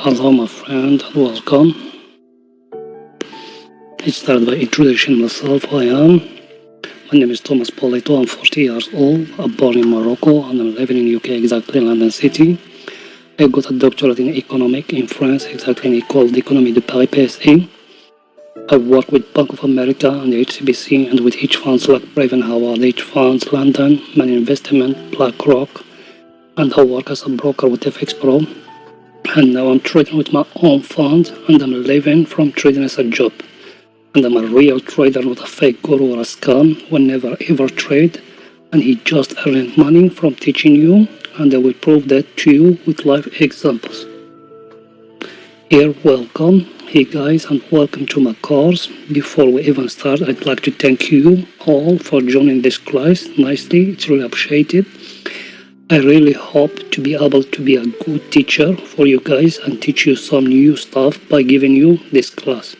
Hello my friend and welcome. Let's start by introducing myself. My name is Thomas Polito. I'm 40 years old. I'm born in Morocco and I'm living in UK, exactly London City. I got a doctorate in economics in France, exactly in École d'Économie de Paris PSA. I work with Bank of America and HSBC and with hedge funds like Raven Howard Hedge Funds, London, Money Investment, BlackRock, and I work as a broker with FX Pro. And now I'm trading with my own fund and I'm living from trading as a job. And I'm a real trader, not a fake guru or a scam who never ever trade, and he just earning money from teaching you, and I will prove that to you with live examples. Here, welcome. Hey guys, and welcome to my course. Before we even start, I'd like to thank you all for joining this class nicely. It's really appreciated. I really hope to be able to be a good teacher for you guys and teach you some new stuff by giving you this class.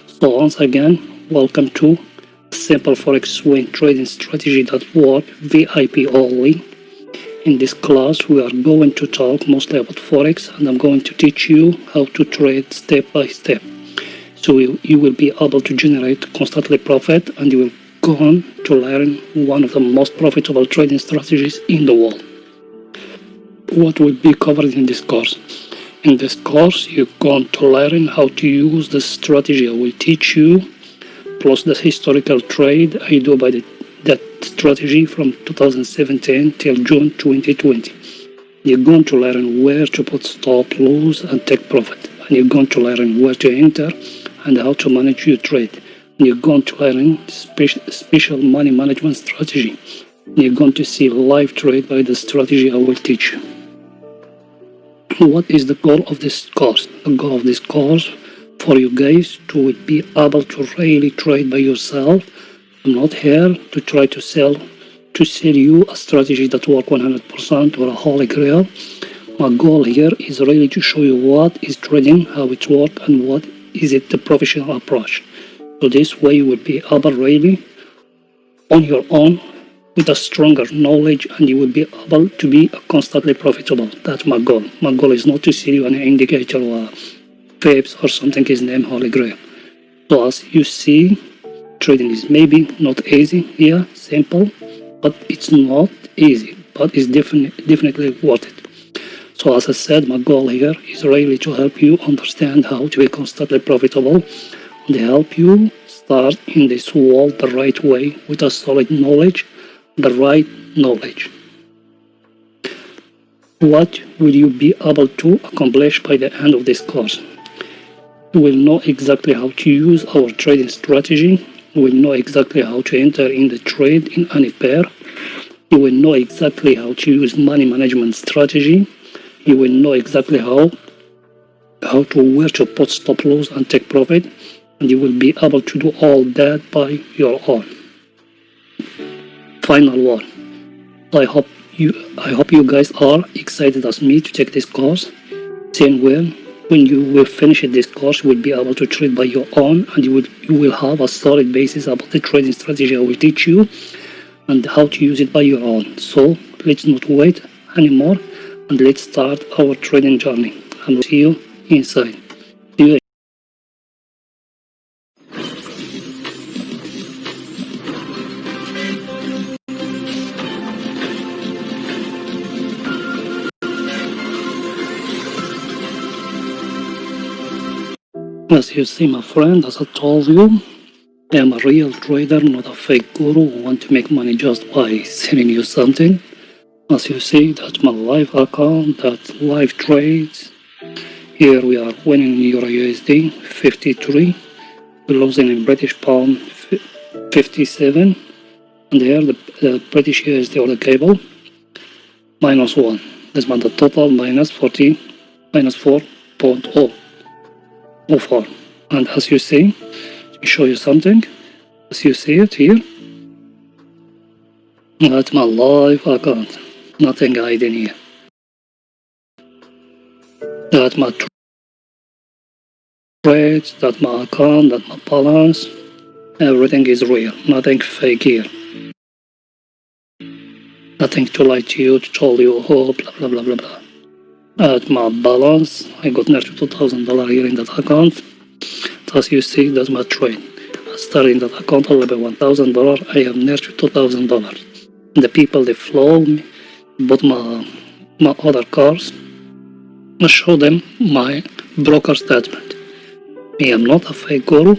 So once again, welcome to Simple Forex Swing Trading Strategy that work VIP only. In this class, we are going to talk mostly about Forex, and I'm going to teach you how to trade step by step. So you will be able to generate constantly profit, and you will go on to learn one of the most profitable trading strategies in the world. What will be covered in this course? In this course, you're going to learn how to use the strategy I will teach you, plus the historical trade I do by that strategy from 2017 till June 2020. You're going to learn where to put stop loss and take profit. And you're going to learn where to enter and how to manage your trade. And you're going to learn special money management strategy. And you're going to see live trade by the strategy I will teach you. What is the goal of this course? The goal of this course for you guys to be able to really trade by yourself. I'm not here to try to sell you a strategy that works 100% or a holy grail. My goal here is really to show you what is trading, how it works, and what is it the professional approach. So this way you will be able really on your own with a stronger knowledge, and you will be able to be constantly profitable. That's my goal. My goal is not to sell you an indicator or Fibs or something is named Holy Grail. So as you see, trading is maybe not easy, simple, but it's not easy, but it's definitely worth it. So as I said, my goal here is really to help you understand how to be constantly profitable and help you start in this world the right way with a solid knowledge, the right knowledge. What will you be able to accomplish by the end of this course? You will know exactly how to use our trading strategy. You will know exactly how to enter in the trade in any pair. You will know exactly how to use money management strategy. You will know exactly where to put stop loss and take profit, and you will be able to do all that by your own. Final one. I hope you guys are excited as me to take this course. Same way, when you will finish this course, you will be able to trade by your own, and you will have a solid basis about the trading strategy I will teach you and how to use it by your own. So let's not wait anymore and let's start our trading journey. I will see you inside. See you. As you see, my friend, as I told you, I am a real trader, not a fake guru who want to make money just by selling you something. As you see, that's my live account, that's live trades. Here we are winning Euro USD 53, we're losing in British Pound 57, and here the British USD or the cable -1. That's the total -40, -4.04. And as you see, let me show you something. As you see it here, that's my live account. Nothing hiding here. That's my trades, that's my account, that's my balance. Everything is real, nothing fake here. Nothing to lie to you, to tell you, oh, blah, blah, blah, blah, blah. At my balance, I got near to $2,000 here in that account. As you see, that's my trade. I started in that account only by $1,000. I am near to $2,000. The people, they follow me, bought my other cars. I show them my broker statement. I am not a fake guru,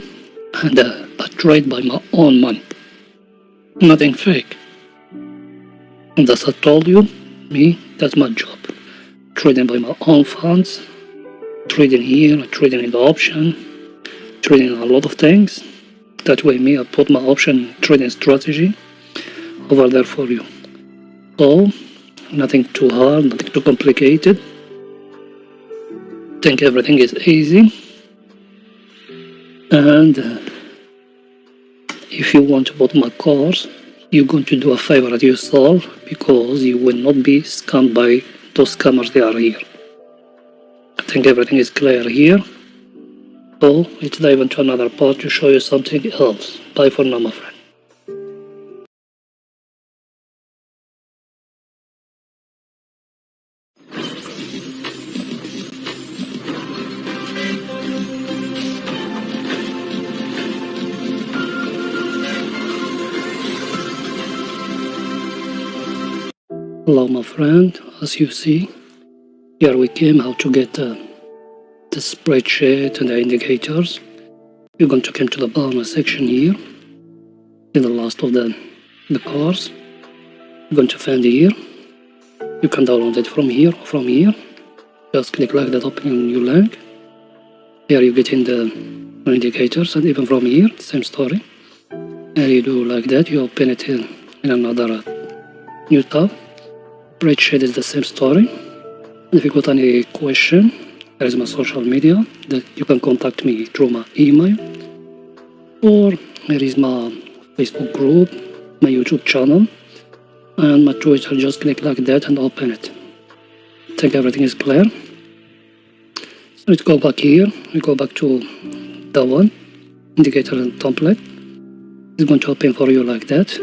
and I trade by my own money. Nothing fake. And as I told you, that's my job. Trading by my own funds, trading here, trading in the option, trading in a lot of things. That way I put my option trading strategy over there for you. So, nothing too hard, nothing too complicated. I think everything is easy. And if you want to buy my course, you're going to do a favor at yourself, because you will not be scammed by those scammers that are here. I think everything is clear here. So let's dive into another part to show you something else. Bye for now, my friend. Hello, my friend. As you see, here we came how to get the spreadsheet and the indicators. You're going to come to the bonus section here, in the last of the course. You're going to find here. You can download it from here or from here. Just click like that, open your link. Here you get in the indicators, and even from here, same story. And you do like that, you open it in another new tab. Spreadsheet is the same story. If you got any question, there is my social media that you can contact me through my email, or there is my Facebook group, my YouTube channel, and my Twitter. Just click like that and open it. I think everything is clear. So let's go back here. We go back to the one indicator and template. It's going to open for you like that.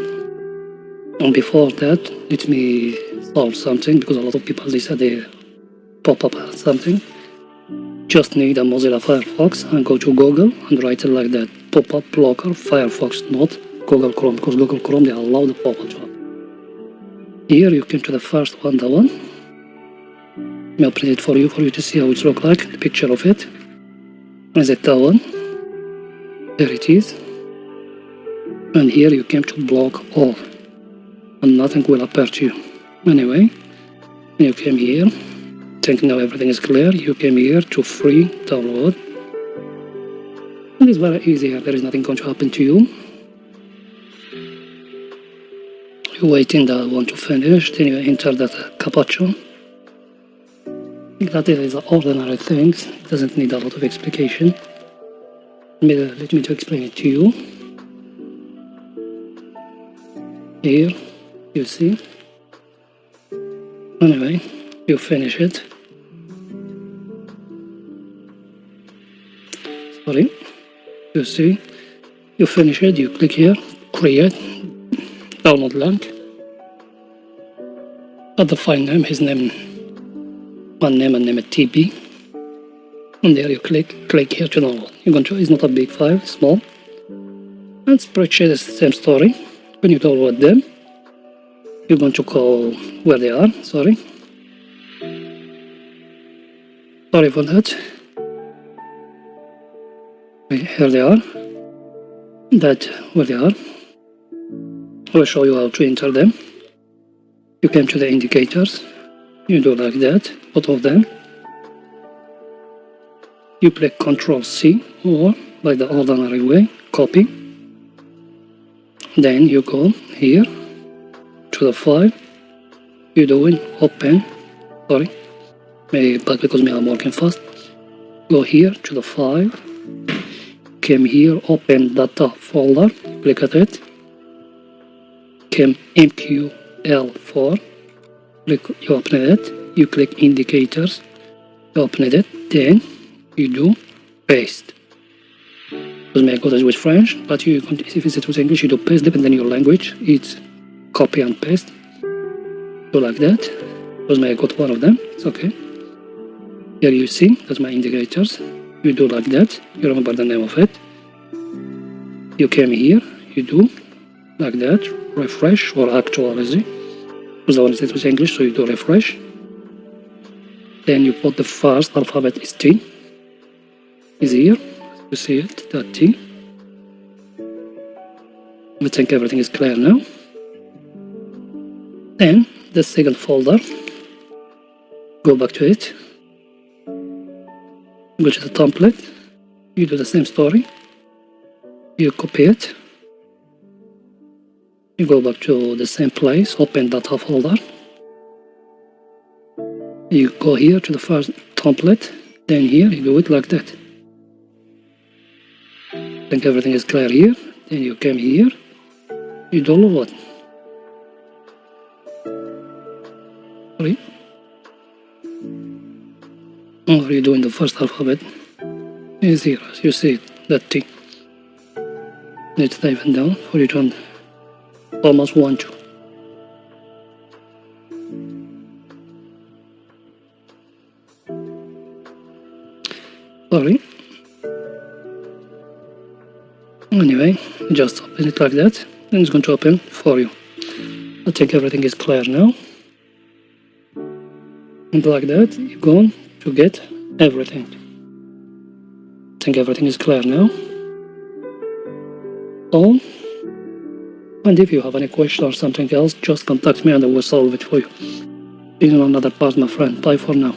And before that, let me solve something, because a lot of people, they said they pop up something. Just need a Mozilla Firefox and go to Google and write it like that. Pop-up blocker Firefox, not Google Chrome, because Google Chrome, they allow the pop-up. Here you come to the first one, the one. I'll print it for you to see how it looks like, the picture of it. Is it that one? There it is. And here you came to block all, and nothing will appear to you. Anyway, when you came here, think now everything is clear. You came here to free download. And it's very easy here. There is nothing going to happen to you. You wait in the one to finish, then you enter that captcha. That is ordinary things. It doesn't need a lot of explication. Let me explain it to you. Here, you see. Anyway, you finish it. Sorry. You see. You finish it. You click here. Create. Download link. Add the file name. His name. One name and name it TB. And there you click here to download. You're going to. It's not a big file. Small. And spreadsheet is the same story. When you download them, you're going to go where they are. Sorry for that. Here they are. That where they are. I will show you how to enter them. You came to the indicators. You do like that, both of them. You click Ctrl C, or like the ordinary way, copy. Then you go here to the file. You doing open. Sorry, but because I'm working fast. Go here to the file. Came here, open data folder. Click at it. Came MQL4. Click, you open it. You click indicators. You open it. Then you do paste. Because my code is with French, but you if it's with English, you do paste depending on your language. It's copy and paste. Do like that. Because my got one of them. It's okay. Here you see, that's my indicators. You do like that, you remember the name of it. You came here, you do like that, refresh or actualize. Because the one is with English, so you do refresh. Then you put the first alphabet is T. Is here, you see it, that T. I think everything is clear now. Then the second folder, go back to it. Go to the template, you do the same story, you copy it, you go back to the same place, open data folder, you go here to the first template, then here you do it like that. I think everything is clear here, then you come here, you download. Sorry. What you do in the first alphabet is here, as you see it, that T. Let's dive down for you to almost 1, 2. Sorry. Anyway, just open it like that, and it's going to open for you. I think everything is clear now. And like that, you're going to get everything. I think everything is clear now. So, and if you have any question or something else, just contact me and I will solve it for you. See you on another part, my friend. Bye for now.